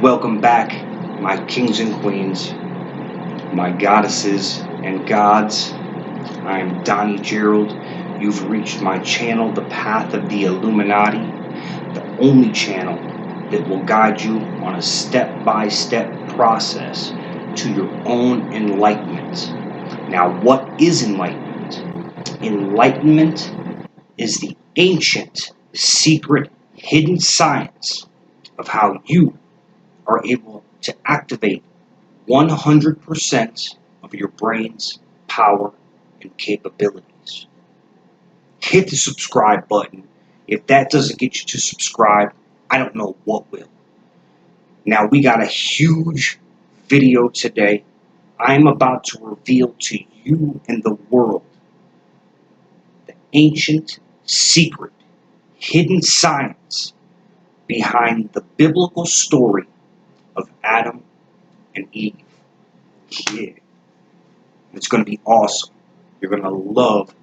Welcome back, my kings and queens, my goddesses and gods. I'm Donny Gerald. You've reached my channel, The Path of the Illuminati, the only channel that will guide you on a step-by-step process to your own enlightenment. Now, what is enlightenment? Enlightenment is the ancient, secret, hidden science of how you are able to activate 100% of your brain's power and capabilities. Hit the subscribe button. If that doesn't get you to subscribe, I don't know what will. Now, we got a huge video today. I'm about to reveal to you and the world the ancient, secret, hidden science behind the biblical story of Adam and Eve. Yeah. It's going to be awesome. You're going to love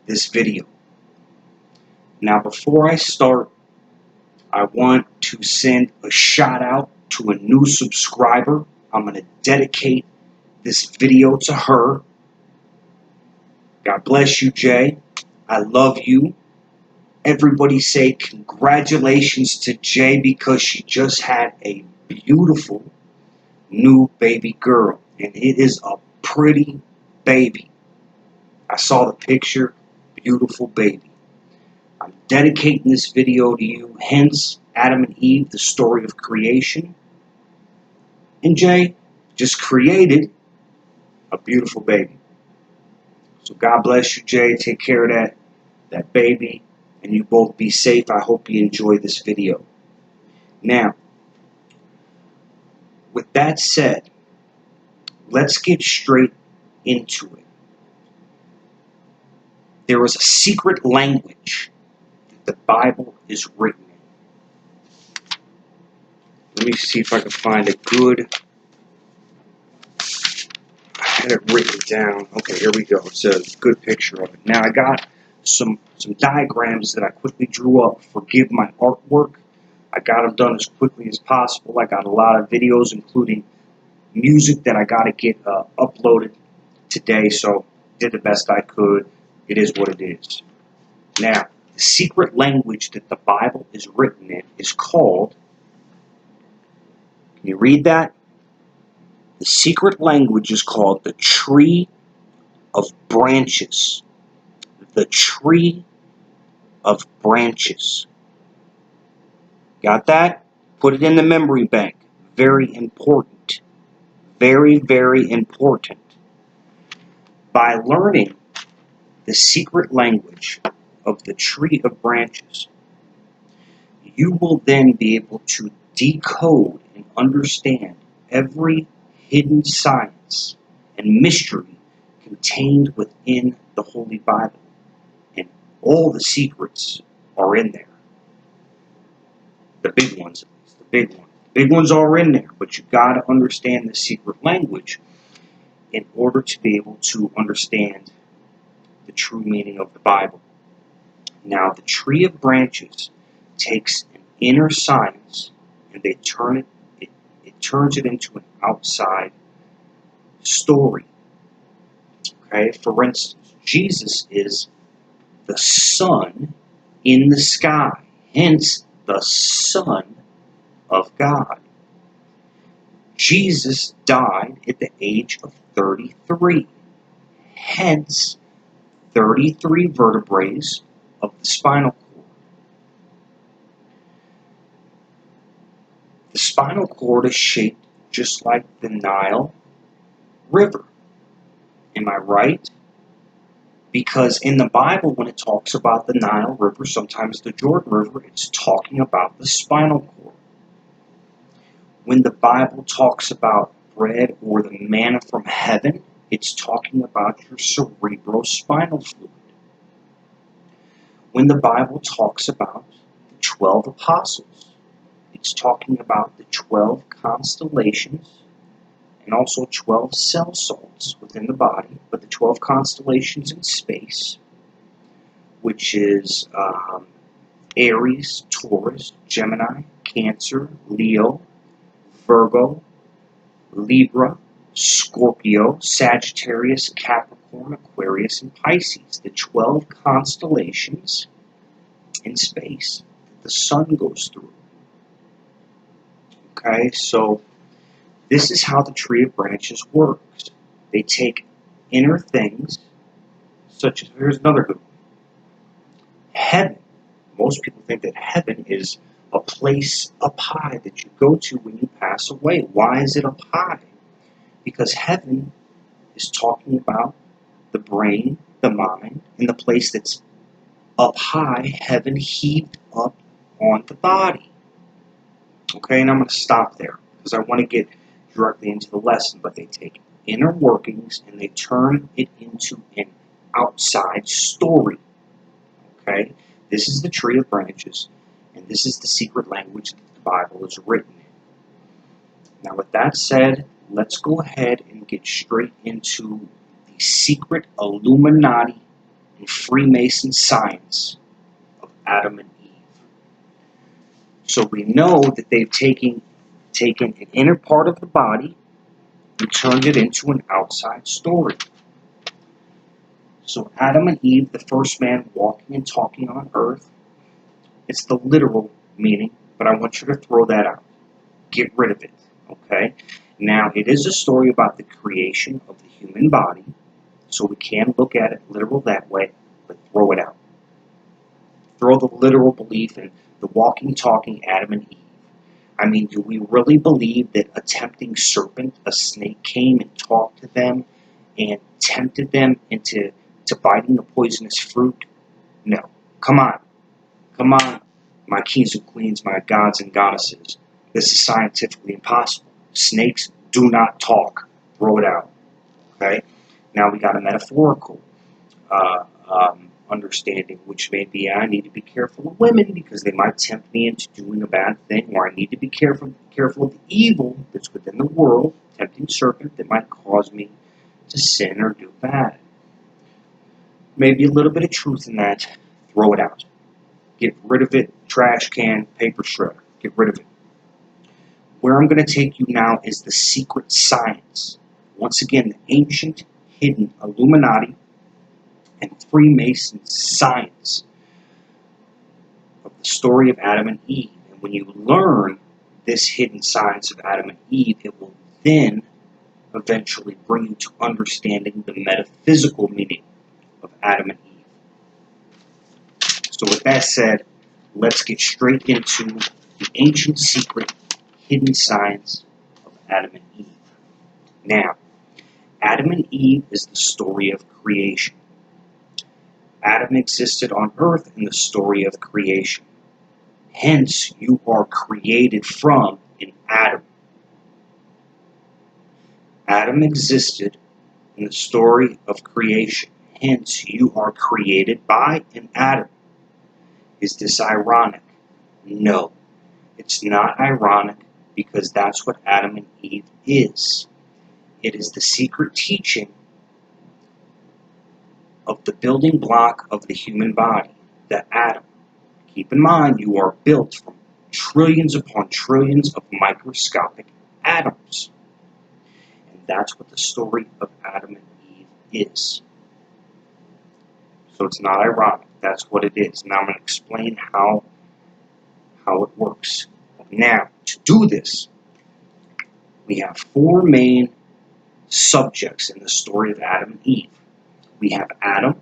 this video. Now, before I start, I want to send a shout out to a new subscriber. I'm going to dedicate this video to her. God bless you, Jay. I love you. Everybody say congratulations to Jay because she just had a beautiful new baby girl. And it is a pretty baby. I saw the picture. Beautiful baby. I'm dedicating this video to you. Hence, Adam and Eve, the story of creation. And Jay just created a beautiful baby. So God bless you, Jay. Take care of that baby. And you both be safe. I hope you enjoy this video. Now, with that said, let's get straight into it. There is a secret language that the Bible is written in. Let me see if I can find a good... I had it written down. Okay, here we go. It's a good picture of it. Now, I got some diagrams that I quickly drew up. Forgive my artwork. I got them done as quickly as possible. I got a lot of videos, including music that I got to get uploaded today, so did the best I could. It is what it is. Now, the secret language that the Bible is written in is called, can you read that? The secret language is called the Tree of Branches. The Tree of Branches. Got that? Put it in the memory bank. Very important. Very, very important. By learning the secret language of the Tree of Branches, you will then be able to decode and understand every hidden science and mystery contained within the Holy Bible. And all the secrets are in there. The big ones, at least. The big ones. The big ones are in there, but you've got to understand the secret language in order to be able to understand the true meaning of the Bible. Now, the Tree of Branches takes an inner science and they turn it turns it into an outside story. Okay, for instance, Jesus is the sun in the sky, hence the Son of God. Jesus died at the age of 33, hence 33 vertebrae of the spinal cord. The spinal cord is shaped just like the Nile River. Am I right? Because in the Bible, when it talks about the Nile River, sometimes the Jordan River, it's talking about the spinal cord. When the Bible talks about bread or the manna from heaven, it's talking about your cerebrospinal fluid. When the Bible talks about the 12 apostles, it's talking about the 12 constellations and also 12 cell salts within the body, but the 12 constellations in space, which is Aries, Taurus, Gemini, Cancer, Leo, Virgo, Libra, Scorpio, Sagittarius, Capricorn, Aquarius, and Pisces. The 12 constellations in space that the sun goes through. Okay, so this is how the tree of branches works. They take inner things, such as, here's another good one. Heaven. Most people think that heaven is a place up high that you go to when you pass away. Why is it up high? Because heaven is talking about the brain, the mind, and the place that's up high, heaven heaved up on the body. Okay, and I'm going to stop there because I want to get directly into the lesson, but they take inner workings and they turn it into an outside story. Okay, this is the tree of branches, and this is the secret language that the Bible is written in. Now, with that said, let's go ahead and get straight into the secret Illuminati and Freemason science of Adam and Eve. So we know that they've taken an inner part of the body and turned it into an outside story. So Adam and Eve, the first man walking and talking on earth, it's the literal meaning, but I want you to throw that out. Get rid of it, okay? Now, it is a story about the creation of the human body, so we can look at it literal that way, but throw it out. Throw the literal belief in the walking, talking Adam and Eve. I mean, do we really believe that a tempting serpent, a snake, came and talked to them and tempted them into biting the poisonous fruit? No. Come on. Come on, my kings and queens, my gods and goddesses. This is scientifically impossible. Snakes do not talk. Throw it out. Okay? Now we got a metaphorical understanding, which may be I need to be careful of women because they might tempt me into doing a bad thing, or I need to be careful of the evil that's within the world, tempting serpent that might cause me to sin or do bad. Maybe a little bit of truth in that. Throw it out. Get rid of it. Trash can, paper shredder. Get rid of it. Where I'm going to take you now is the secret science. Once again, the ancient, hidden Illuminati and Freemason science of the story of Adam and Eve. And when you learn this hidden science of Adam and Eve, it will then eventually bring you to understanding the metaphysical meaning of Adam and Eve. So with that said, let's get straight into the ancient secret, hidden science of Adam and Eve. Now, Adam and Eve is the story of creation. Adam existed on earth in the story of creation. Hence, you are created from an Adam. Adam existed in the story of creation. Hence, you are created by an Adam. Is this ironic? No, it's not ironic because that's what Adam and Eve is. It is the secret teaching of the building block of the human body, the atom. Keep in mind, you are built from trillions upon trillions of microscopic atoms. And that's what the story of Adam and Eve is. So it's not ironic. That's what it is. Now I'm going to explain how it works. Now, to do this, we have four main subjects in the story of Adam and Eve. We have Adam,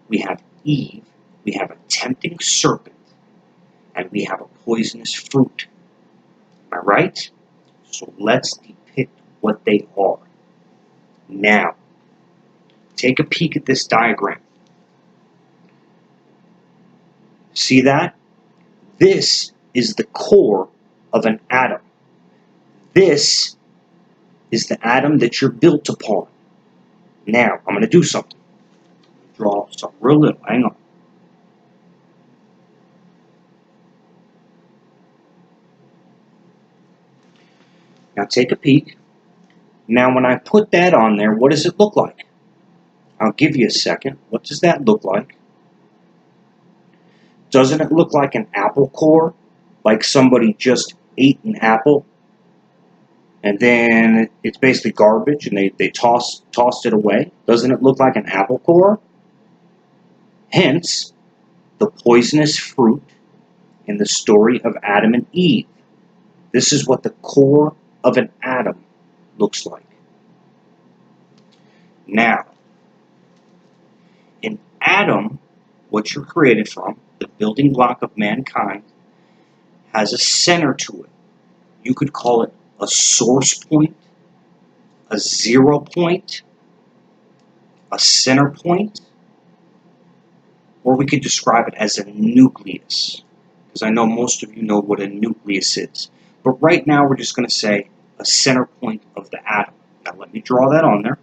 we have Eve, we have a tempting serpent, and we have a poisonous fruit. Am I right? So let's depict what they are. Now, take a peek at this diagram. See that? This is the core of an atom. This is the atom that you're built upon. Now, I'm going to do something. Draw something real little. Hang on. Now take a peek. Now when I put that on there, what does it look like? I'll give you a second. What does that look like? Doesn't it look like an apple core? Like somebody just ate an apple? and then it's basically garbage, and they tossed it away. Doesn't it look like an apple core? Hence, the poisonous fruit in the story of Adam and Eve. This is what the core of an atom looks like. Now, an atom, what you're created from, the building block of mankind, has a center to it. You could call it a source point, a 0 point, a center point, or we could describe it as a nucleus, because I know most of you know what a nucleus is. But right now we're just going to say a center point of the atom. Now let me draw that on there.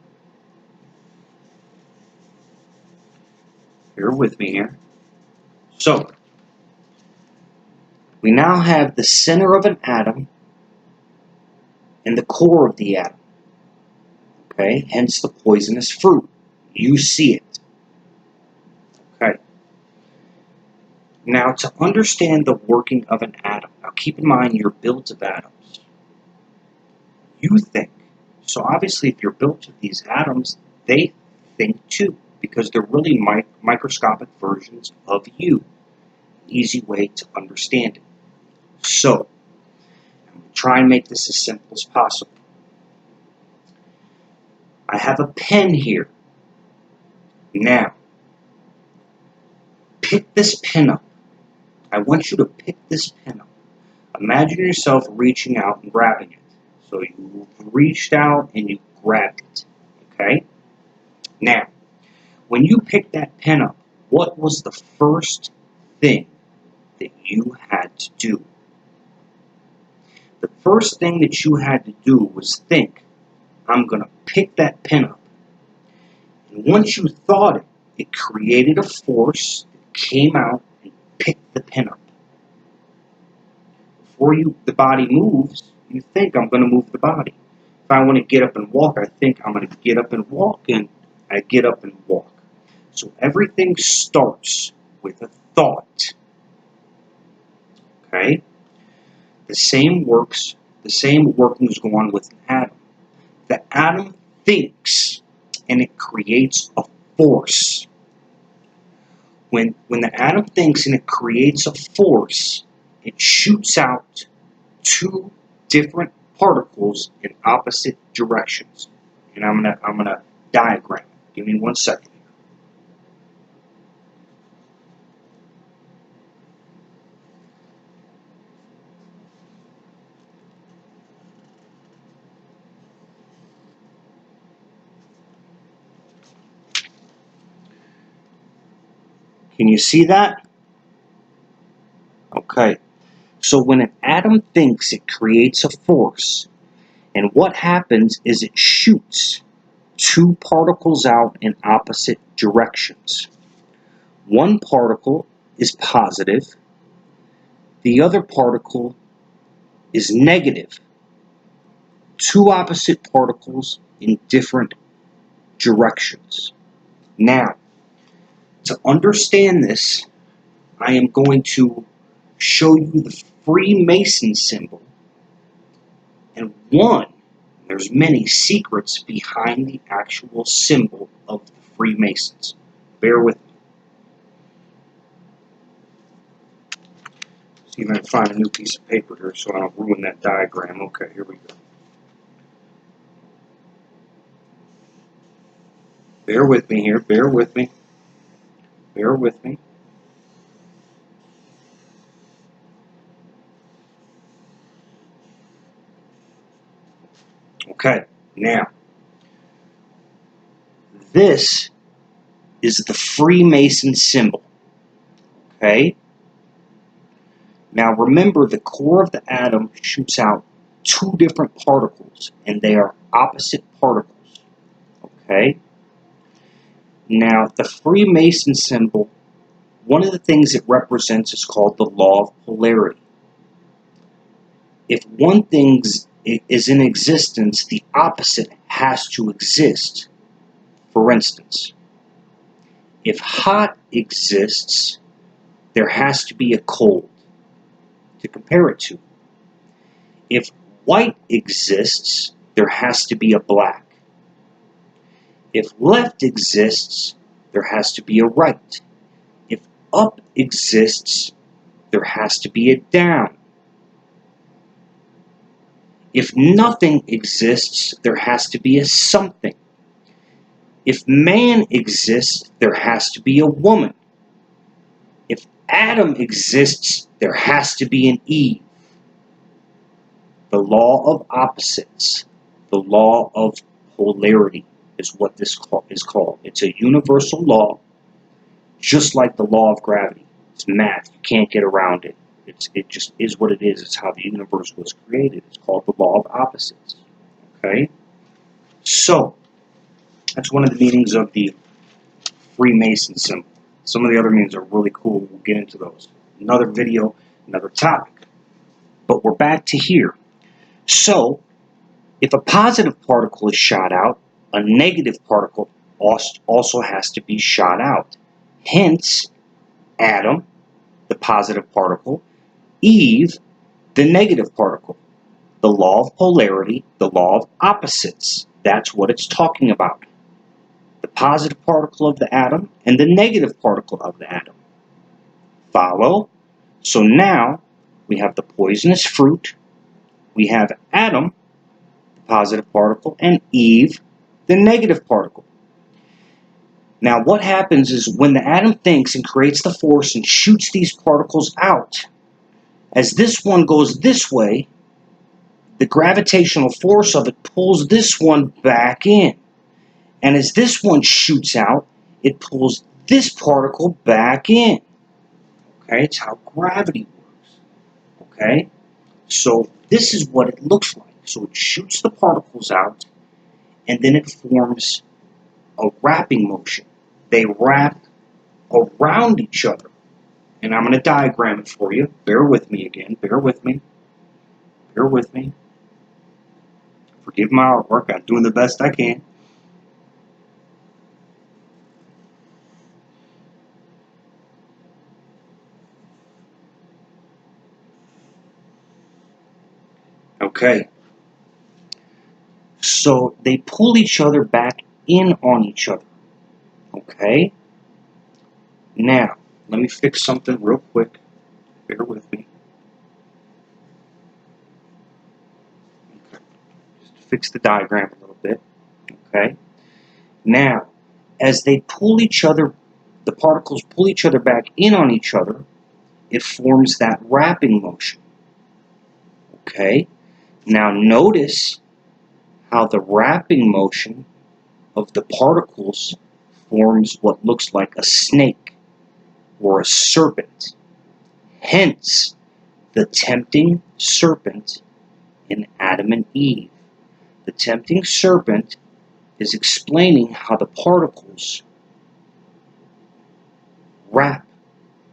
Bear with me here. So, we now have the center of an atom and the core of the atom. Okay, hence the poisonous fruit. You see it. Okay. Now, to understand the working of an atom, now keep in mind you're built of atoms. You think. So obviously, if you're built of these atoms, they think too, because they're really microscopic versions of you. Easy way to understand it. So, I'm going to try and make this as simple as possible. I have a pen here. Now, pick this pen up. I want you to pick this pen up. Imagine yourself reaching out and grabbing it. So you reached out and you grabbed it. Okay? Now, when you picked that pen up, what was the first thing that you had to do? The first thing that you had to do was think, I'm going to pick that pen up. And once you thought it, it created a force that came out and picked the pen up. Before the body moves, you think, I'm going to move the body. If I want to get up and walk, I think I'm going to get up and walk, and I get up and walk. So everything starts with a thought. Okay? The same workings go on with an atom. The atom thinks, and it creates a force. When the atom thinks and it creates a force, it shoots out two different particles in opposite directions. And I'm gonna diagram it. Give me 1 second. Can you see that? Okay. So when an atom thinks, it creates a force. And what happens is it shoots two particles out in opposite directions. One particle is positive. The other particle is negative. Two opposite particles in different directions. Now, to understand this, I am going to show you the Freemason symbol, and there's many secrets behind the actual symbol of the Freemasons. Bear with me. See if I can find a new piece of paper here so I don't ruin that diagram. Okay, here we go. Bear with me here. Bear with me. Bear with me. Okay, now, this is the Freemason symbol. Okay? Now remember, the core of the atom shoots out two different particles, and they are opposite particles. Okay? Now, the Freemason symbol, one of the things it represents is called the law of polarity. If one thing is in existence, the opposite has to exist. For instance, if hot exists, there has to be a cold to compare it to. If white exists, there has to be a black. If left exists, there has to be a right. If up exists, there has to be a down. If nothing exists, there has to be a something. If man exists, there has to be a woman. If Adam exists, there has to be an Eve. The law of opposites, the law of polarity is what this is called. It's a universal law, just like the law of gravity. It's math. You can't get around it. It just is what it is. It's how the universe was created. It's called the law of opposites. Okay? So, that's one of the meanings of the Freemason symbol. Some of the other meanings are really cool. We'll get into those. Another video, another topic. But we're back to here. So, if a positive particle is shot out, a negative particle also has to be shot out. Hence, Adam, the positive particle, Eve, the negative particle. The law of polarity, the law of opposites. That's what it's talking about. The positive particle of the atom and the negative particle of the atom. Follow? So now we have the poisonous fruit, we have Adam, the positive particle, and Eve, the negative particle. Now what happens is when the atom thinks and creates the force and shoots these particles out, as this one goes this way, the gravitational force of it pulls this one back in. And as this one shoots out, it pulls this particle back in. Okay, it's how gravity works. Okay, so this is what it looks like. So it shoots the particles out, and then it forms a wrapping motion. They wrap around each other. And I'm going to diagram it for you. Bear with me again. Bear with me. Bear with me. Forgive my artwork. I'm doing the best I can. Okay. So they pull each other back in on each other. Okay. Now, let me fix something real quick. Bear with me. Okay. Just fix the diagram a little bit. Okay. Now, as they pull each other, the particles pull each other back in on each other, it forms that wrapping motion. Okay. Now notice how the wrapping motion of the particles forms what looks like a snake or a serpent. Hence, the tempting serpent in Adam and Eve. The tempting serpent is explaining how the particles wrap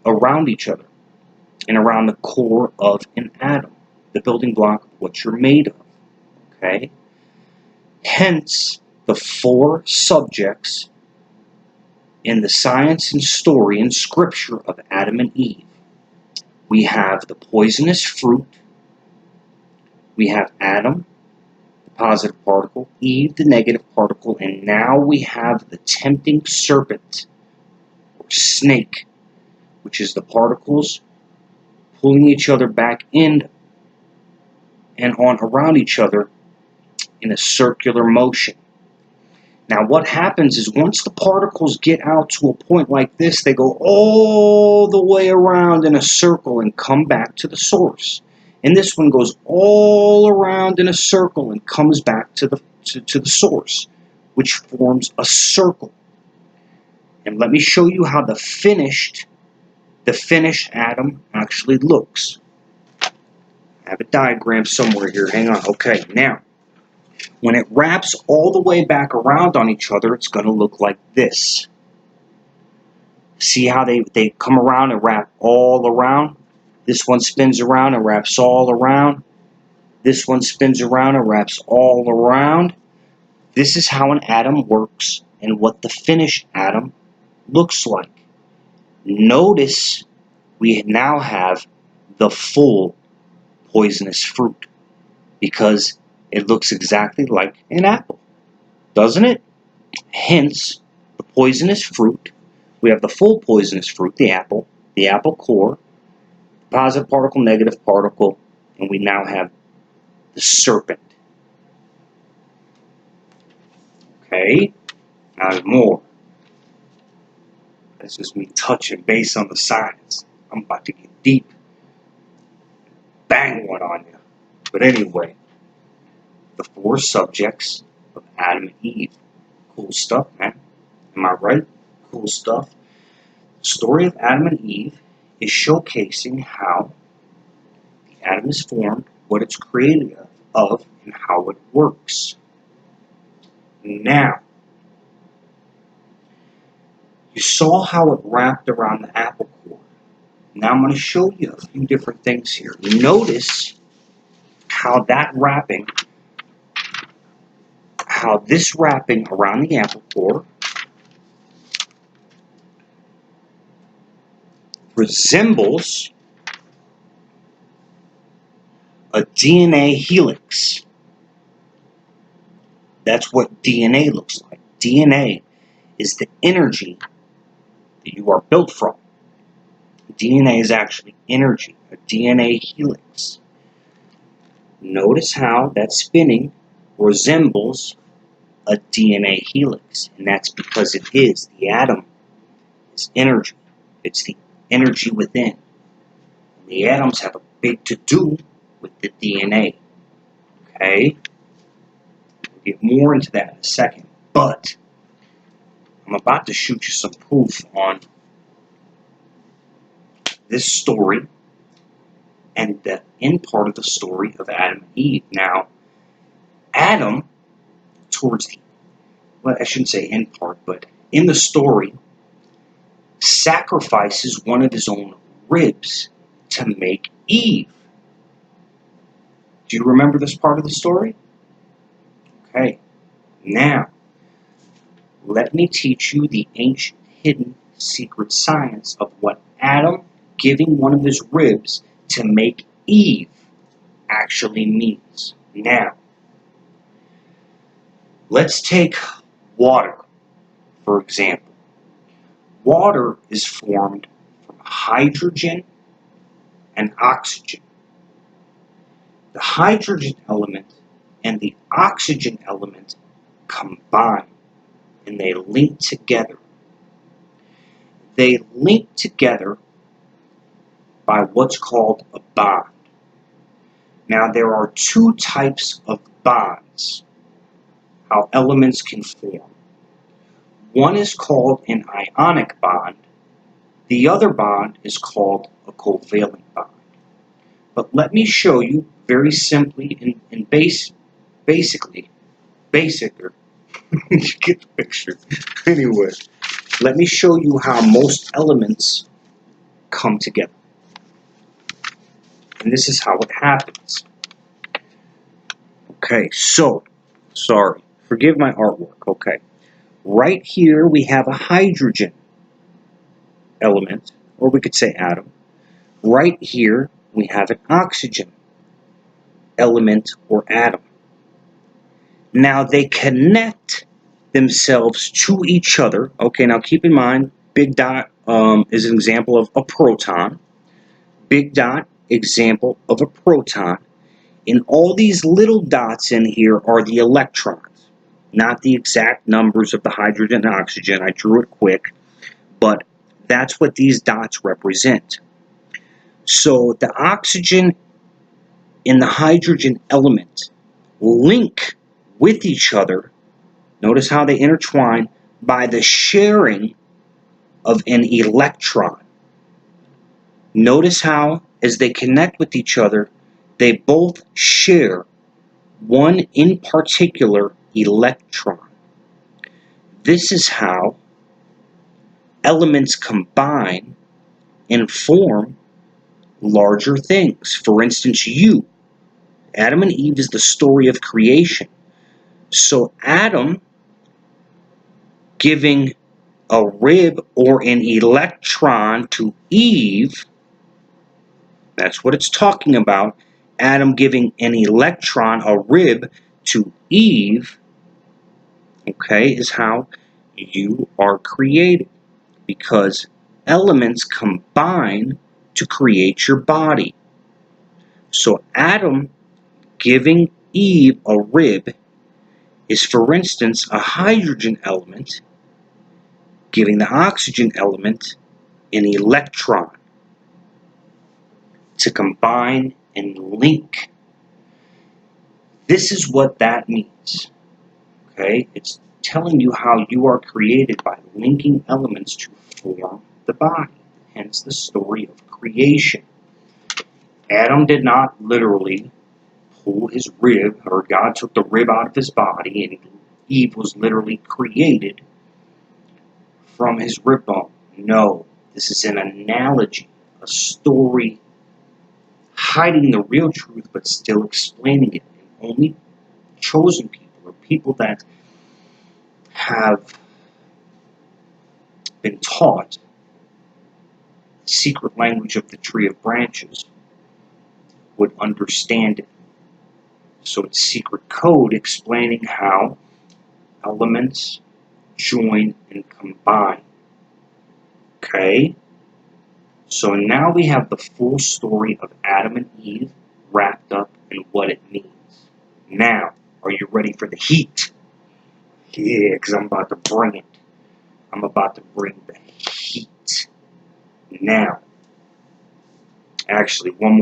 around each other and around the core of an atom, the building block of what you're made of. Okay? Hence, the four subjects in the science and story and scripture of Adam and Eve. We have the poisonous fruit, we have Adam, the positive particle, Eve, the negative particle, and now we have the tempting serpent, or snake, which is the particles pulling each other back in and on around each other in a circular motion. Now what happens is once the particles get out to a point like this, they go all the way around in a circle and come back to the source. And this one goes all around in a circle and comes back to the source, which forms a circle. And let me show you how the finished atom actually looks. I have a diagram somewhere here. Hang on. Okay, now, when it wraps all the way back around on each other, it's going to look like this. See how they come around and wrap all around? This one spins around and wraps all around. This one spins around and wraps all around. This is how an atom works and what the finished atom looks like. Notice we now have the full poisonous fruit, because it looks exactly like an apple, doesn't it? Hence, the poisonous fruit. We have the full poisonous fruit, the apple core, positive particle, negative particle, and we now have the serpent. Okay, now there's more. That's just me touching base on the science. I'm about to get deep. Bang one on you. But anyway, the 4 subjects of Adam and Eve. Cool stuff, man. Am I right? Cool stuff. The story of Adam and Eve is showcasing how the atom is formed, what it's created of, and how it works. Now, you saw how it wrapped around the apple core. Now I'm going to show you a few different things here. Notice how this wrapping around the apple core resembles a DNA helix. That's what DNA looks like. DNA is the energy that you are built from. DNA is actually energy, a DNA helix. Notice how that spinning resembles a DNA helix, and that's because it is. The atom is energy. It's the energy within. The atoms have a big to-do with the DNA. Okay? We'll get more into that in a second, but I'm about to shoot you some proof on this story and the end part of the story of Adam and Eve. Now, Adam, I shouldn't say end part, but in the story, sacrifices one of his own ribs to make Eve. Do you remember this part of the story? Okay. Now, let me teach you the ancient, hidden, secret science of what Adam giving one of his ribs to make Eve actually means. Now, let's take water, for example. Water is formed from hydrogen and oxygen. The hydrogen element and the oxygen element combine and they link together. They link together by what's called a bond. Now, there are 2 types of bonds, how elements can form. One is called an ionic bond. The other bond is called a covalent bond. But let me show you very simply and basically, you get the picture. Anyway, let me show you how most elements come together. And this is how it happens. Okay, so, sorry, forgive my artwork, okay. Right here we have a hydrogen element, or we could say atom. Right here we have an oxygen element or atom. Now they connect themselves to each other. Okay, now keep in mind, big dot is an example of a proton. Big dot, example of a proton. And all these little dots in here are the electrons, not the exact numbers of the hydrogen and oxygen. I drew it quick, but that's what these dots represent. So the oxygen and the hydrogen element link with each other. Notice how they intertwine by the sharing of an electron. Notice how, as they connect with each other, they both share one in particular electron. This is how elements combine and form larger things. For instance, Adam and Eve is the story of creation. So Adam giving a rib or an electron to Eve, that's what it's talking about, Adam giving an electron, a rib, to Eve, okay, is how you are created. Because elements combine to create your body. So Adam giving Eve a rib is, for instance, a hydrogen element giving the oxygen element an electron to combine and link. This is what that means. Okay? It's telling you how you are created by linking elements to form the body. Hence the story of creation. Adam did not literally pull his rib, or God took the rib out of his body, and Eve was literally created from his rib bone. No, this is an analogy, a story hiding the real truth but still explaining it. And only chosen people, or people that have been taught the secret language of the tree of branches, would understand it. So it's secret code explaining how elements join and combine. Okay? So now we have the full story of Adam and Eve wrapped up in what it means. Now, are you ready for the heat? Yeah, because I'm about to bring it. I'm about to bring the heat. Now, actually, one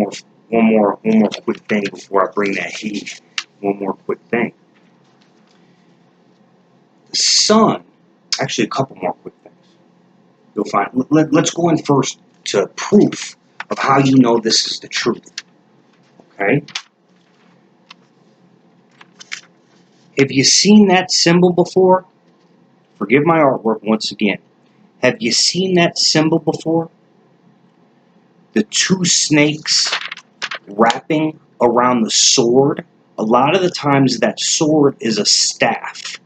more quick thing before I bring that heat. One more quick thing. The sun, actually a couple more quick things. You'll find, let's go in first to proof of how you know this is the truth. Okay? Have you seen that symbol before? Forgive my artwork once again. Have you seen that symbol before? The two snakes wrapping around the sword. A lot of the times that sword is a staff.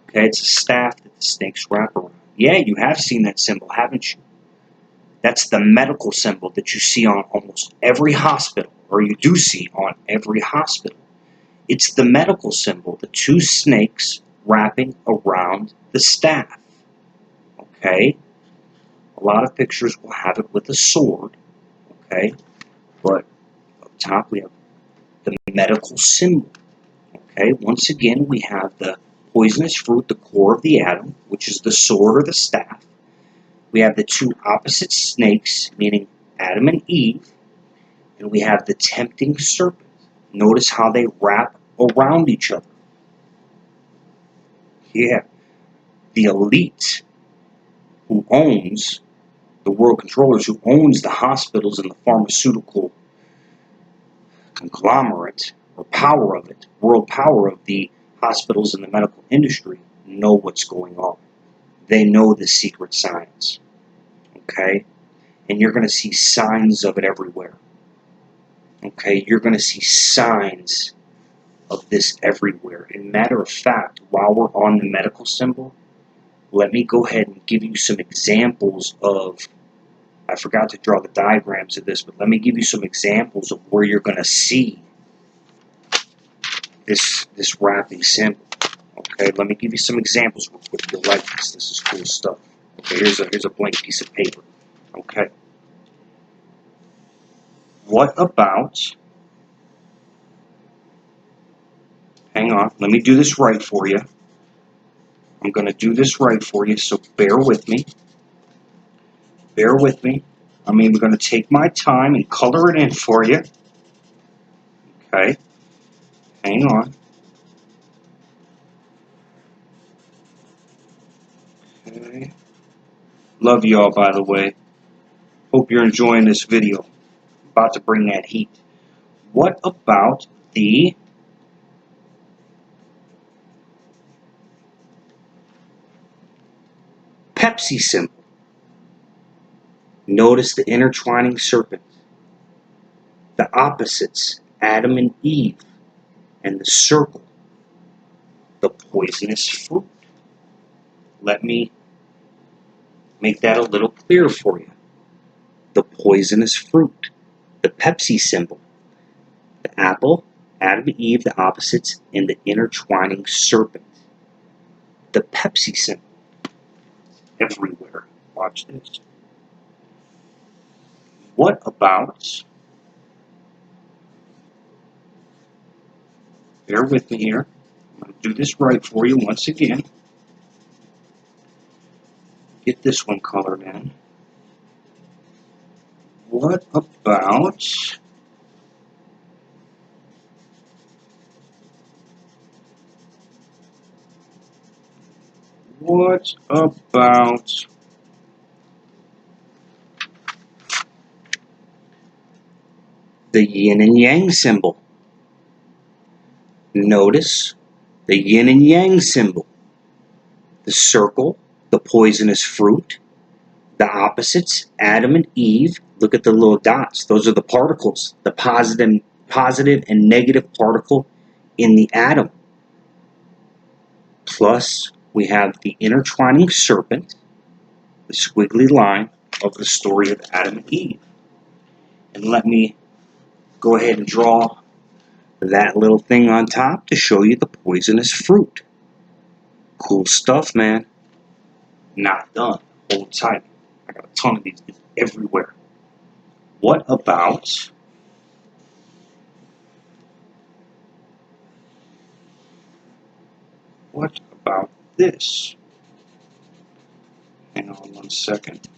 Okay, it's a staff that the snakes wrap around. Yeah, you have seen that symbol, haven't you? That's the medical symbol that you see on almost every hospital, or you do see on every hospital. It's the medical symbol, the two snakes wrapping around the staff. Okay? A lot of pictures will have it with a sword. Okay? But up top we have the medical symbol. Okay? Once again, we have the poisonous fruit, the core of the atom, which is the sword or the staff. We have the two opposite snakes, meaning Adam and Eve. And we have the tempting serpent. Notice how they wrap around each other. Yeah. The elite who owns, the world controllers who owns the hospitals and the pharmaceutical conglomerate, or power of it, world power of the hospitals and the medical industry, know what's going on. They know the secret science. Okay? And you're going to see signs of it everywhere. Okay? You're going to see signs of this everywhere. And matter of fact, while we're on the medical symbol, let me go ahead and give you some examples of, I forgot to draw the diagrams of this, but let me give you some examples of where you're going to see this wrapping symbol. Okay, let me give you some examples real quick. You'll like this. This is cool stuff. Okay, here's a blank piece of paper. Okay. What about, hang on, let me do this right for you. I'm going to do this right for you, so bear with me. Bear with me. I'm even going to take my time and color it in for you. Okay. Hang on. Okay. Love y'all, by the way. Hope you're enjoying this video. About to bring that heat. What about the Pepsi symbol? Notice the intertwining serpent. The opposites, Adam and Eve, and the circle, the poisonous fruit. Let me make that a little clearer for you. The poisonous fruit. The Pepsi symbol. The apple, Adam and Eve, the opposites, and the intertwining serpent. The Pepsi symbol. Everywhere. Watch this. What about, bear with me here, I'm going to do this right for you once again. Get this one colored in. What about the yin and yang symbol? Notice the yin and yang symbol. The circle, the poisonous fruit, the opposites, Adam and Eve. Look at the little dots. Those are the particles, the positive and negative particle in the atom. Plus, we have the intertwining serpent, the squiggly line of the story of Adam and Eve. And let me go ahead and draw that little thing on top to show you the poisonous fruit. Cool stuff, man. Not done. Hold tight. I got a ton of these everywhere. What about this? Hang on one second.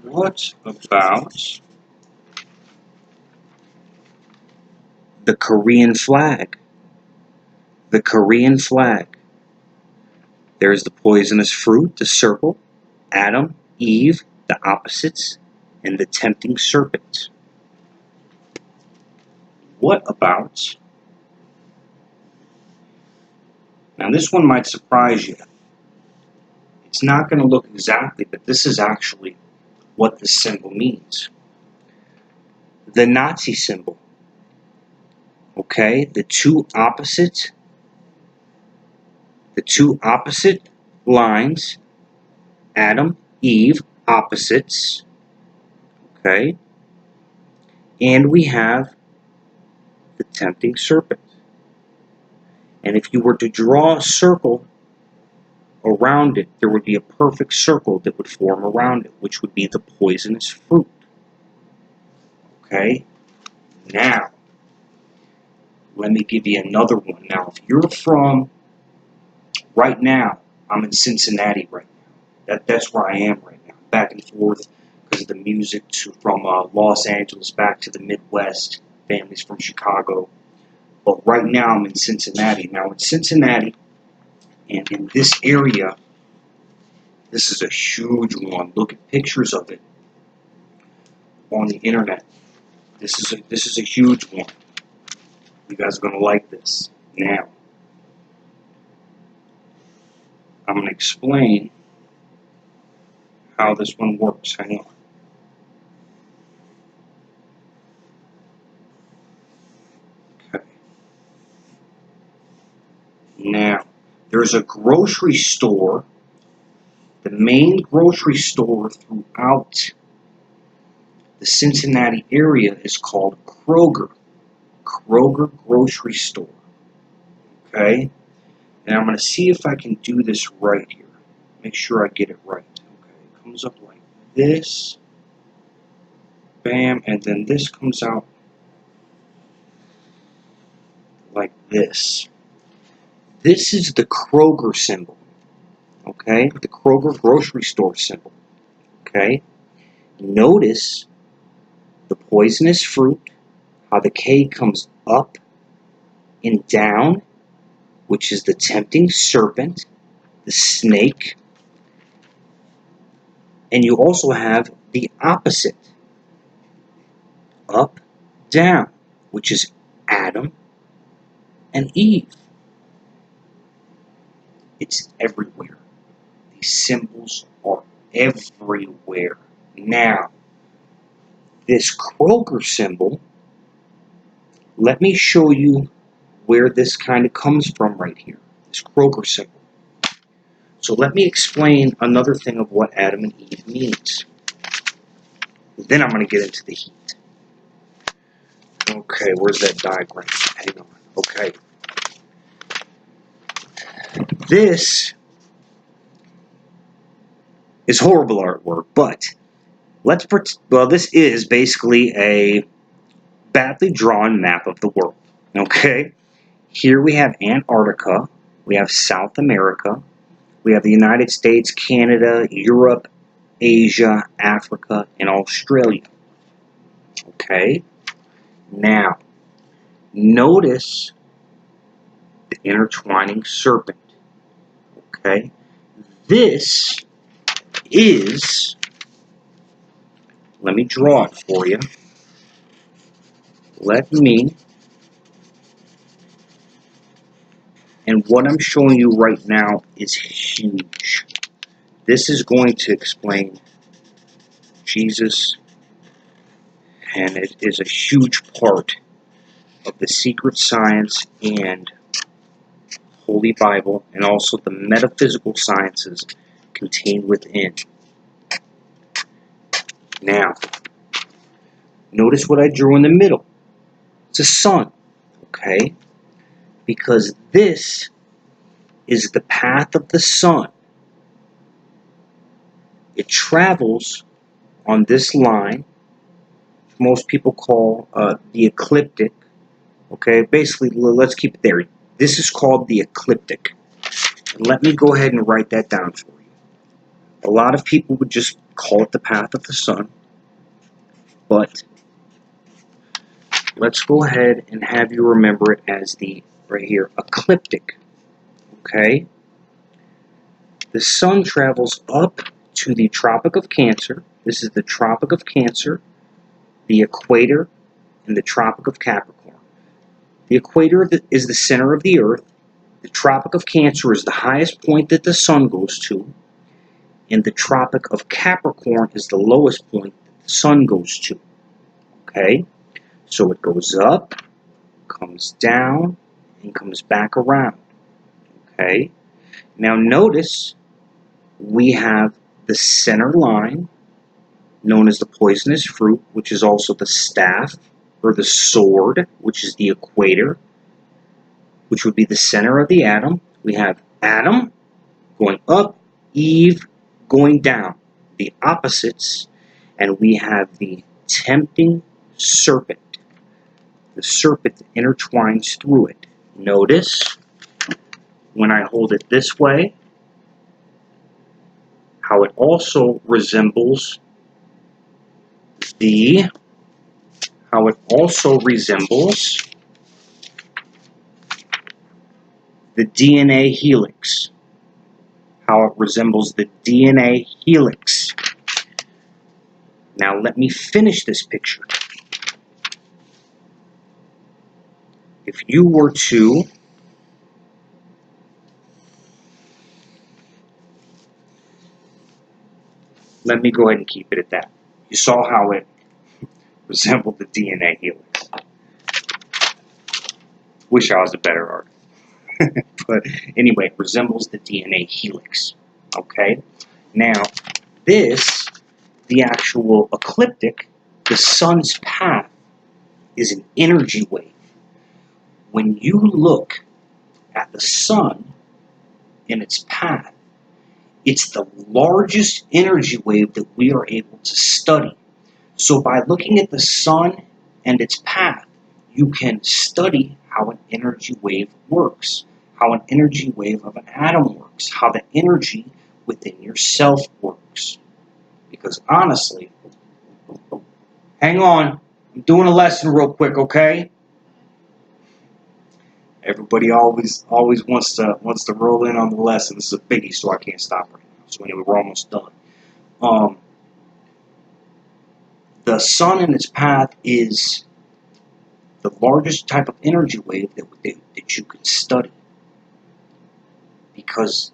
What about the Korean flag? The Korean flag. There's the poisonous fruit, the circle, Adam, Eve, the opposites, and the tempting serpent. What about, now this one might surprise you. It's not going to look exactly, but this is actually what this symbol means. The Nazi symbol. Okay, the two opposite lines, Adam, Eve, opposites. Okay, and we have the tempting serpent. And if you were to draw a circle around it, there would be a perfect circle that would form around it, which would be the poisonous fruit. Okay? Now, let me give you another one. Now, if you're from, right now, I'm in Cincinnati right now. That's where I am right now. Back and forth because of the music from Los Angeles back to the Midwest. Families from Chicago. But right now, I'm in Cincinnati. Now, in Cincinnati, and in this area, this is a huge one. Look at pictures of it on the internet. This is a huge one. You guys are going to like this. Now, I'm going to explain how this one works. Hang on. Okay. Now, there's a grocery store. The main grocery store throughout the Cincinnati area is called Kroger. Kroger Grocery Store. Okay? And I'm going to see if I can do this right here. Make sure I get it right. Okay, it comes up like this. Bam, and then this comes out like this. This is the Kroger symbol. Okay? The Kroger grocery store symbol. Okay? Notice the poisonous fruit, how the K comes up and down, which is the tempting serpent, the snake, and you also have the opposite, up, down, which is Adam and Eve. It's everywhere. These symbols are everywhere. Now, this Kroger symbol, let me show you where this kind of comes from right here. This Kroger symbol. So let me explain another thing of what Adam and Eve means. Then I'm going to get into the heat. Okay, where's that diagram? Hang on. Okay. This is horrible artwork, but this is basically a badly drawn map of the world. Okay? Here we have Antarctica, we have South America, we have the United States, Canada, Europe, Asia, Africa, and Australia. Okay? Now, notice the intertwining serpent. Okay? This is, let me draw it for you. And what I'm showing you right now is huge. This is going to explain Jesus, and it is a huge part of the secret science and Holy Bible, and also the metaphysical sciences contained within. Now, notice what I drew in the middle. It's a sun, okay? Because this is the path of the sun. It travels on this line, most people call the ecliptic. Okay, basically, let's keep it there. This is called the ecliptic. And let me go ahead and write that down for you. A lot of people would just call it the path of the sun, but let's go ahead and have you remember it as the, right here, ecliptic. Okay? The sun travels up to the Tropic of Cancer. This is the Tropic of Cancer, the equator, and the Tropic of Capricorn. The equator is the center of the Earth. The Tropic of Cancer is the highest point that the sun goes to, and the Tropic of Capricorn is the lowest point that the sun goes to. Okay? So it goes up, comes down, and comes back around. Okay? Now notice we have the center line, known as the poisonous fruit, which is also the staff, or the sword, which is the equator, which would be the center of the atom. We have Adam going up, Eve going down, the opposites, and we have the tempting serpent, the serpent that intertwines through it. Notice when I hold it this way, how it also resembles the DNA helix. How it resembles the DNA helix. Now let me finish this picture. If you were to let me go ahead and keep it at that. You saw how it resembled the DNA helix. Wish I was a better artist. But anyway, it resembles the DNA helix. Okay? Now, this, the actual ecliptic, the sun's path, is an energy wave. When you look at the sun in its path, it's the largest energy wave that we are able to study. So by looking at the sun and its path, you can study how an energy wave works, how an energy wave of an atom works, how the energy within yourself works. Because honestly, hang on, I'm doing a lesson real quick, okay? Everybody always wants to roll in on the lesson. This is a biggie, so I can't stop right now. So anyway, we're almost done. The sun in its path is the largest type of energy wave that you can study. Because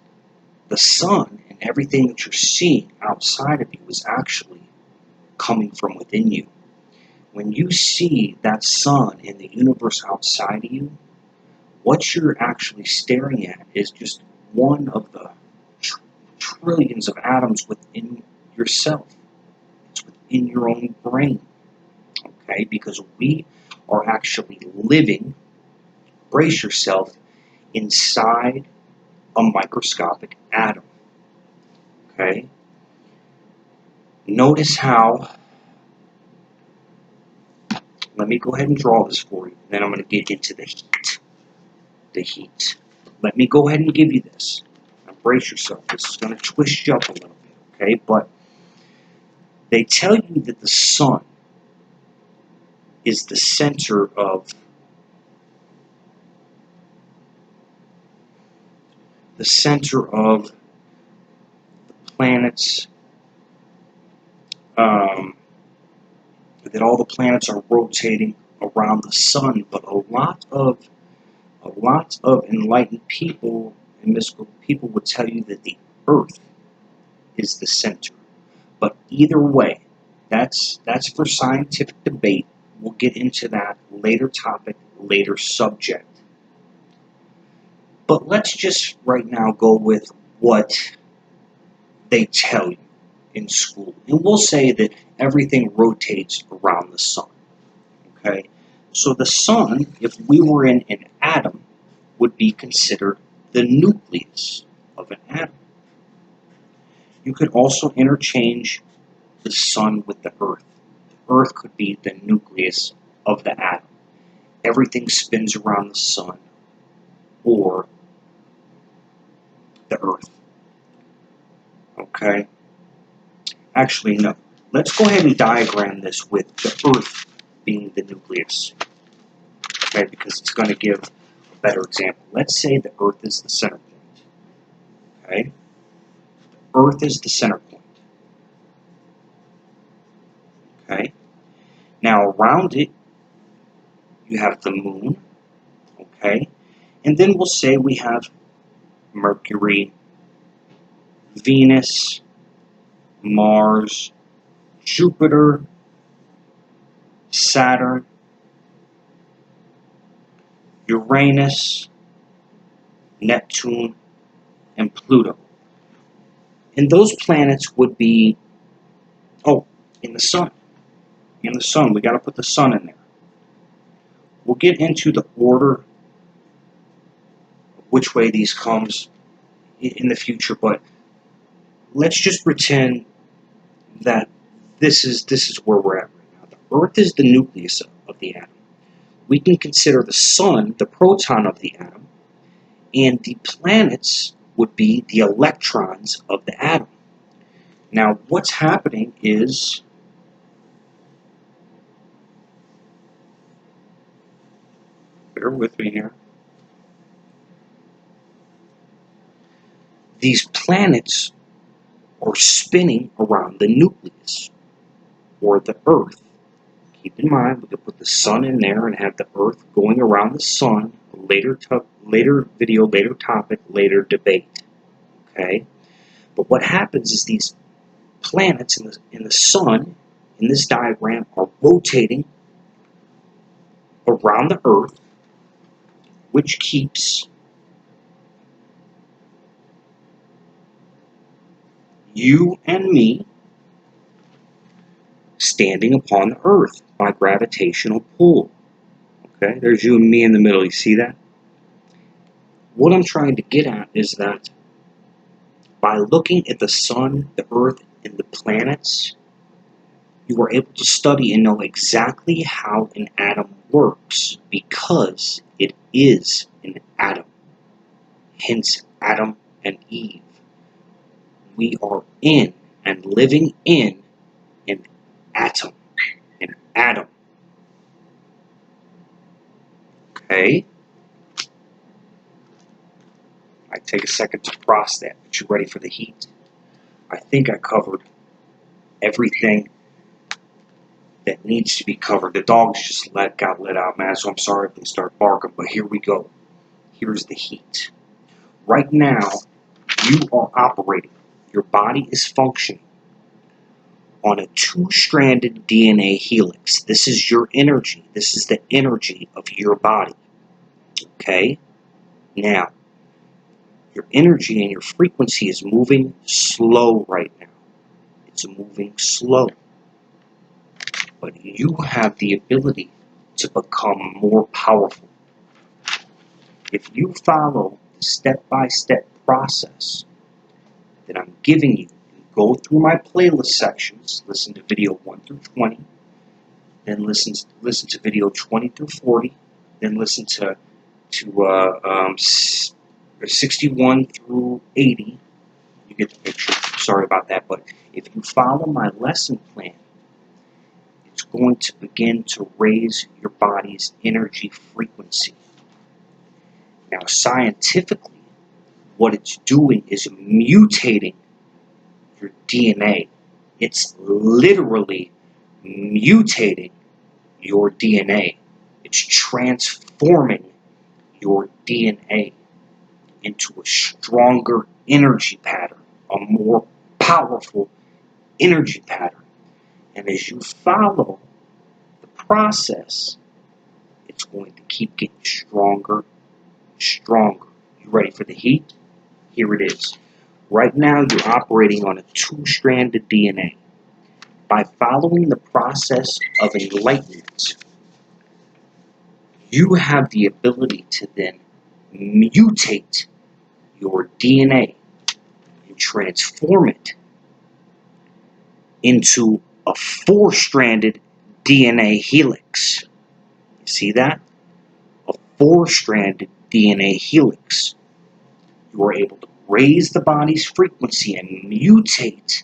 the sun and everything that you're seeing outside of you is actually coming from within you. When you see that sun in the universe outside of you, what you're actually staring at is just one of the trillions of atoms within yourself. It's in your own brain, okay? Because we are actually living, brace yourself, inside a microscopic atom, okay? Notice how, let me go ahead and draw this for you, then I'm going to get into the heat. The heat. Let me go ahead and give you this. Now brace yourself. This is going to twist you up a little bit, okay? But they tell you that the sun is the center of the planets, that all the planets are rotating around the sun, but a lot of enlightened people and mystical people would tell you that the earth is the center. But either way, that's for scientific debate. We'll get into that later topic, later subject. But let's just right now go with what they tell you in school. And we'll say that everything rotates around the sun. Okay? So the sun, if we were in an atom, would be considered the nucleus of an atom. You could also interchange the sun with the earth. The earth could be the nucleus of the atom. Everything spins around the sun or the earth. Okay? Actually, no. Let's go ahead and diagram this with the earth being the nucleus. Okay, because it's going to give a better example. Let's say the earth is the center point. Okay? The earth is the center point. Okay? Now around it, you have the moon. Okay? And then we'll say we have Mercury, Venus, Mars, Jupiter, Saturn, Uranus, Neptune, and Pluto. And those planets would be, in the sun. In the sun, we got to put the sun in there. We'll get into the order, which way these comes in the future, but let's just pretend that this is where we're at right now. The Earth is the nucleus of the atom. We can consider the sun the proton of the atom, and the planets would be the electrons of the atom. Now, what's happening is bear with me here. These planets are spinning around the nucleus, or the Earth. Keep in mind, we could put the sun in there and have the Earth going around the sun. Later video, later topic, later debate. Okay? But what happens is these planets in the sun, in this diagram, are rotating around the Earth, which keeps you and me standing upon the Earth by gravitational pull. Okay, there's you and me in the middle. You see that? What I'm trying to get at is that by looking at the sun, the Earth, and the planets, you are able to study and know exactly how an atom works because it is an atom. Hence, Adam and Eve. We are in and living in an atom. An atom. Okay? I take a second to process that, but you ready for the heat? I think I covered everything that needs to be covered. The dogs just got let out, man, so I'm sorry if they start barking, but here we go. Here's the heat. Right now, you are operating. Your body is functioning on a two-stranded DNA helix. This is your energy. This is the energy of your body. Okay? Now, your energy and your frequency is moving slow right now. It's moving slow. but you have the ability to become more powerful. If you follow the step-by-step process that I'm giving you, go through my playlist sections, listen to video 1 through 20, then listen to video 20 through 40, then listen to 61 through 80. You get the picture. Sorry about that, but if you follow my lesson plan, it's going to begin to raise your body's energy frequency. Now, scientifically, what it's doing is mutating your DNA. It's literally mutating your DNA. It's transforming your DNA into a stronger energy pattern, a more powerful energy pattern. And as you follow the process, it's going to keep getting stronger, stronger. You ready for the heat? Here it is. Right now, you're operating on a 2-stranded DNA. By following the process of enlightenment, you have the ability to then mutate your DNA and transform it into a 4-stranded DNA helix. You see that? A 4-stranded DNA helix. You are able to raise the body's frequency and mutate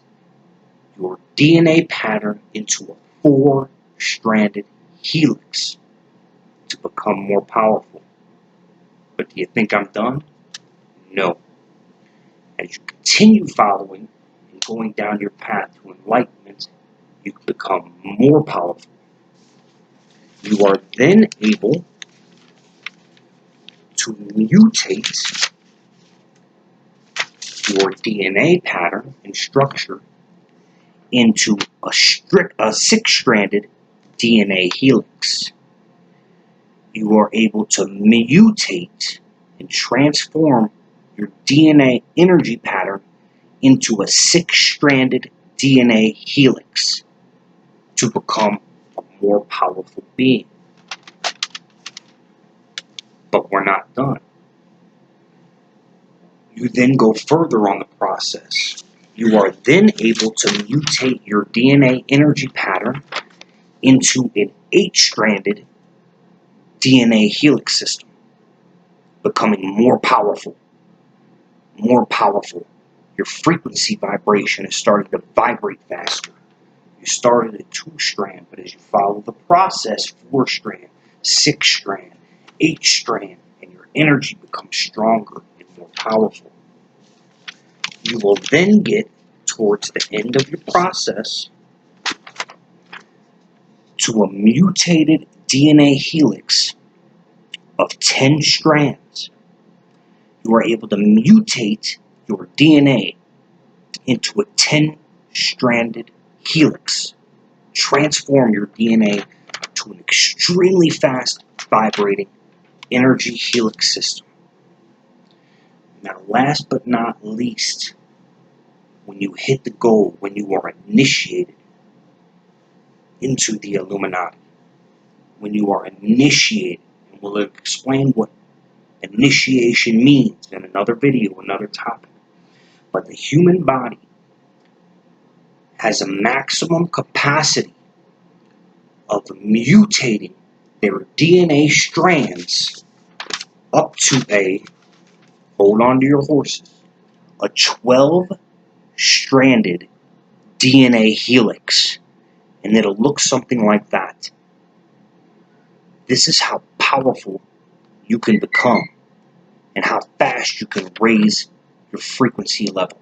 your DNA pattern into a 4-stranded helix to become more powerful. But do you think I'm done? No. As you continue following and going down your path to enlightenment, you can become more powerful. You are then able to mutate your DNA pattern and structure into a 6-stranded DNA helix. You are able to mutate and transform your DNA energy pattern into a 6-stranded DNA helix to become a more powerful being. But we're not done. You then go further on the process. You are then able to mutate your DNA energy pattern into an 8-stranded DNA helix system, becoming more powerful. More powerful. Your frequency vibration is starting to vibrate faster. You started at 2-strand, but as you follow the process, 4-strand, 6-strand, 8-strand, and your energy becomes stronger and more powerful. You will then get towards the end of your process to a mutated DNA helix of 10 strands. You are able to mutate your DNA into a 10-stranded helix. Transform your DNA to an extremely fast vibrating energy helix system. Now, last but not least, when you hit the goal, when you are initiated into the Illuminati, when you are initiated, and we'll explain what initiation means in another video, another topic. But the human body has a maximum capacity of mutating their DNA strands up to a, hold on to your horses, a 12-stranded DNA helix. And it'll look something like that. This is how powerful you can become and how fast you can raise your frequency level.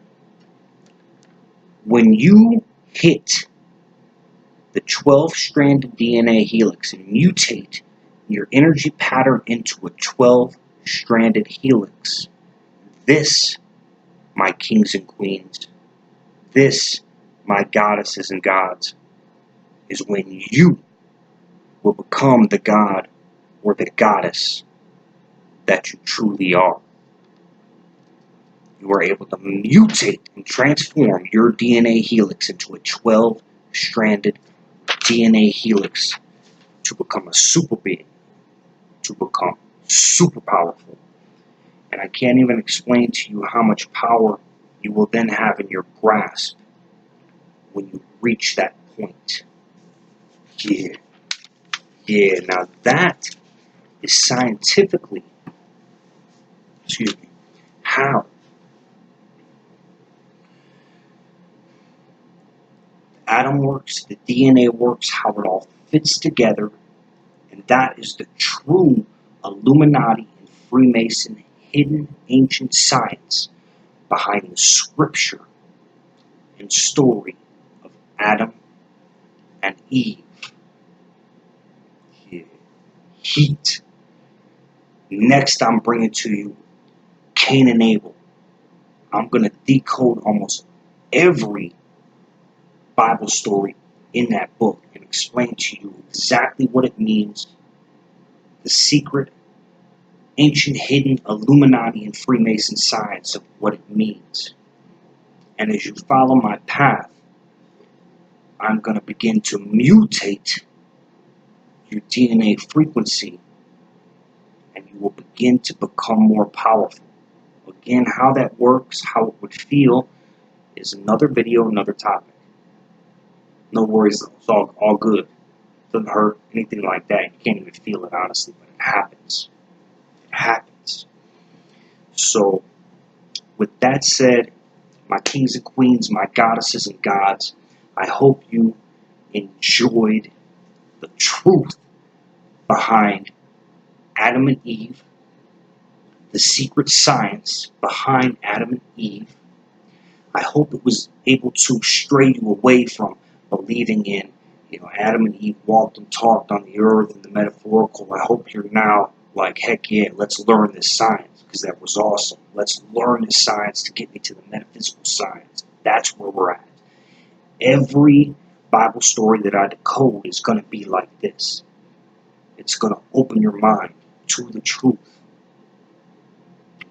When you hit the 12-stranded DNA helix and mutate your energy pattern into a 12-stranded helix, this, my kings and queens, this, my goddesses and gods, is when you will become the god or the goddess that you truly are. You are able to mutate and transform your DNA helix into a 12-stranded DNA helix to become a super being, to become super powerful. And I can't even explain to you how much power you will then have in your grasp when you reach that point. Yeah, now that is scientifically, how the atom works, the DNA works, how it all fits together, and that is the true Illuminati and Freemason hidden ancient science behind the scripture and story of Adam and Eve. Yeah. Heat. Next, I'm bringing to you Cain and Abel. I'm going to decode almost every Bible story in that book and explain to you exactly what it means, the secret, ancient, hidden Illuminati and Freemason science of what it means. And as you follow my path, I'm going to begin to mutate your DNA frequency, and you will begin to become more powerful. Again, how that works, how it would feel, is another video, another topic. No worries, it's all good. Doesn't hurt, anything like that. You can't even feel it, honestly, but it happens. It happens. So, with that said, my kings and queens, my goddesses and gods, I hope you enjoyed the truth behind Adam and Eve, the secret science behind Adam and Eve. I hope it was able to stray you away from believing in, Adam and Eve walked and talked on the earth and the metaphorical. I hope you're now like, heck yeah, let's learn this science, because that was awesome. Let's learn this science to get me to the metaphysical science. That's where we're at. Every Bible story that I decode is going to be like this. It's going to open your mind to the truth.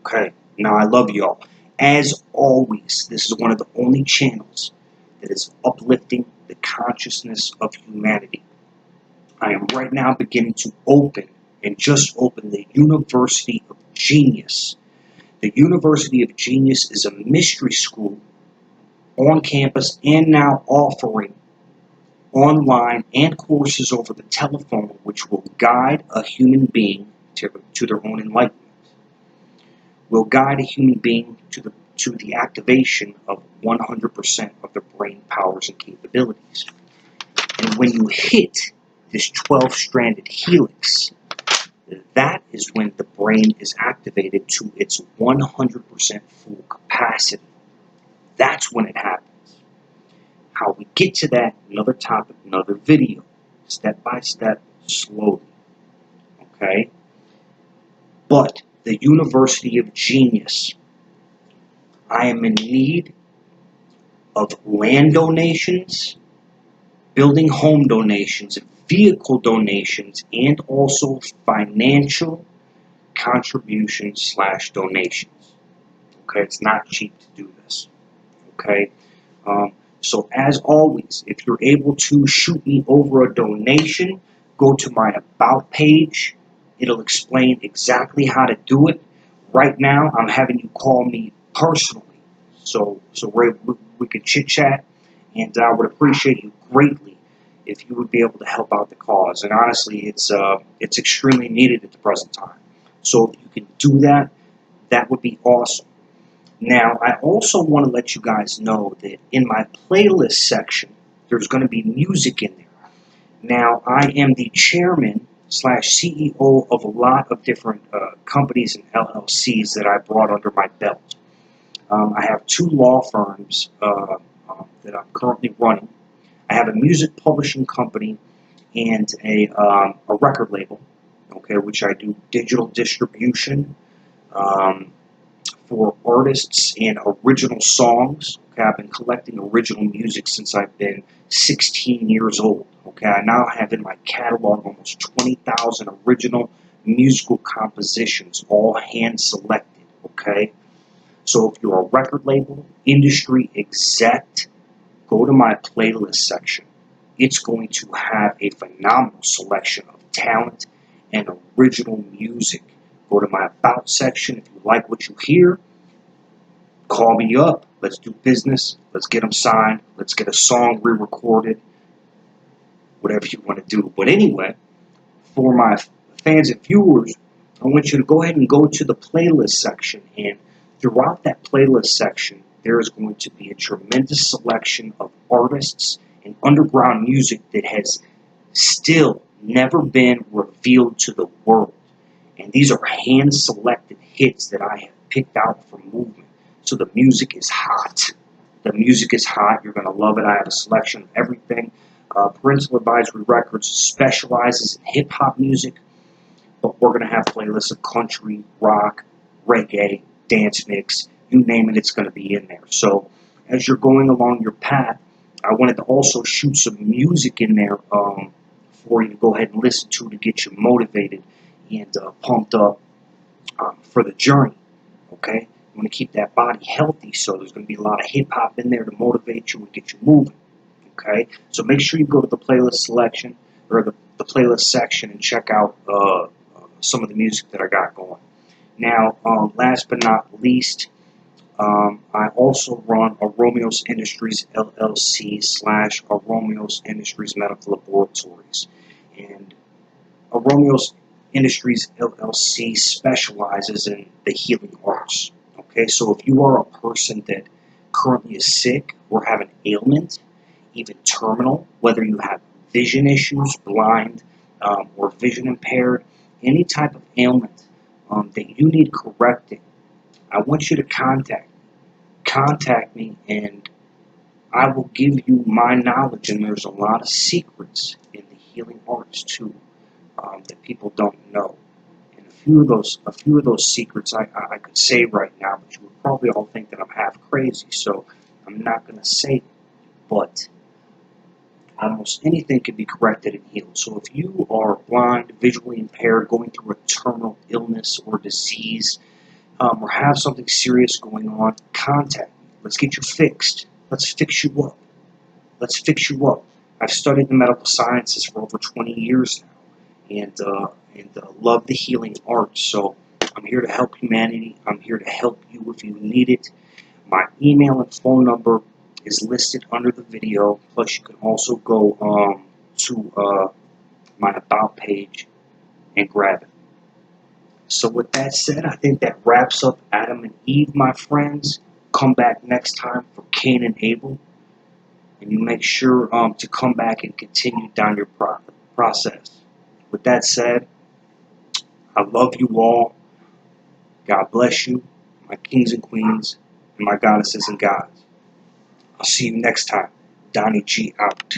Okay, now I love y'all. As always, this is one of the only channels that is uplifting the consciousness of humanity. I am right now beginning to open, and just open, the University of Genius. The University of Genius is a mystery school on campus and now offering online and courses over the telephone, which will guide a human being to their own enlightenment. Will guide a human being to the activation of 100% of their brain powers and capabilities. And when you hit this 12-stranded helix, that is when the brain is activated to its 100% full capacity. That's when it happens. How we get to that, another topic, another video. Step by step, slowly. Okay? But the University of Genius, I am in need of land donations, building home donations, vehicle donations, and also financial contributions / donations. Okay, it's not cheap to do this. Okay, so as always, if you're able to shoot me over a donation, go to my About page. It'll explain exactly how to do it. Right now, I'm having you call me personally, so we could chit chat, and I would appreciate you greatly if you would be able to help out the cause. And honestly, it's extremely needed at the present time. So if you can do that, that would be awesome. Now, I also want to let you guys know that in my playlist section, there's going to be music in there. Now, I am the chairman / CEO of a lot of different companies and LLCs that I brought under my belt. I have 2 law firms that I'm currently running. I have a music publishing company and a record label, okay, which I do digital distribution for artists and original songs. Okay, I've been collecting original music since I've been 16 years old. Okay, I now have in my catalog almost 20,000 original musical compositions, all hand selected. Okay, so if you're a record label, industry exec, go to my playlist section. it's going to have a phenomenal selection of talent and original music. Go to my About section. If you like what you hear, call me up. Let's do business. Let's get them signed. Let's get a song re-recorded. Whatever you want to do. But anyway, for my fans and viewers, I want you to go ahead and go to the playlist section. And throughout that playlist section, there is going to be a tremendous selection of artists and underground music that has still never been revealed to the world. And these are hand-selected hits that I have picked out from Movement. So the music is hot. The music is hot. You're going to love it. I have a selection of everything. Parental Advisory Records specializes in hip-hop music, but we're going to have playlists of country, rock, reggae, dance mix, you name it, it's going to be in there. So as you're going along your path, I wanted to also shoot some music in there for you to go ahead and listen to get you motivated and pumped up for the journey, okay? You want to keep that body healthy, so there's going to be a lot of hip-hop in there to motivate you and get you moving, okay? So make sure you go to the playlist selection, or the playlist section, and check out some of the music that I got going. Now, last but not least, I also run Aromeos Industries LLC / Aromeos Industries Medical Laboratories. And Aromeos Industries LLC specializes in the healing arts. Okay, so if you are a person that currently is sick or have an ailment, even terminal, whether you have vision issues, blind, or vision impaired, any type of ailment that you need correcting, I want you to contact me, and I will give you my knowledge. And there's a lot of secrets in the healing arts too that people don't know. And a few of those secrets I could say right now, but you would probably all think that I'm half crazy, so I'm not going to say it. But almost anything can be corrected and healed. So if you are blind, visually impaired, going through a terminal illness or disease, or have something serious going on, contact me. Let's get you fixed. Let's fix you up. Let's fix you up. I've studied the medical sciences for over 20 years now, and love the healing arts. So I'm here to help humanity. I'm here to help you if you need it. My email and phone number is listed under the video. Plus, you can also go to my About page and grab it. So with that said, I think that wraps up Adam and Eve, my friends. Come back next time for Cain and Abel. And you make sure to come back and continue down your process. With that said, I love you all. God bless you, my kings and queens, and my goddesses and gods. I'll see you next time. Donny G out.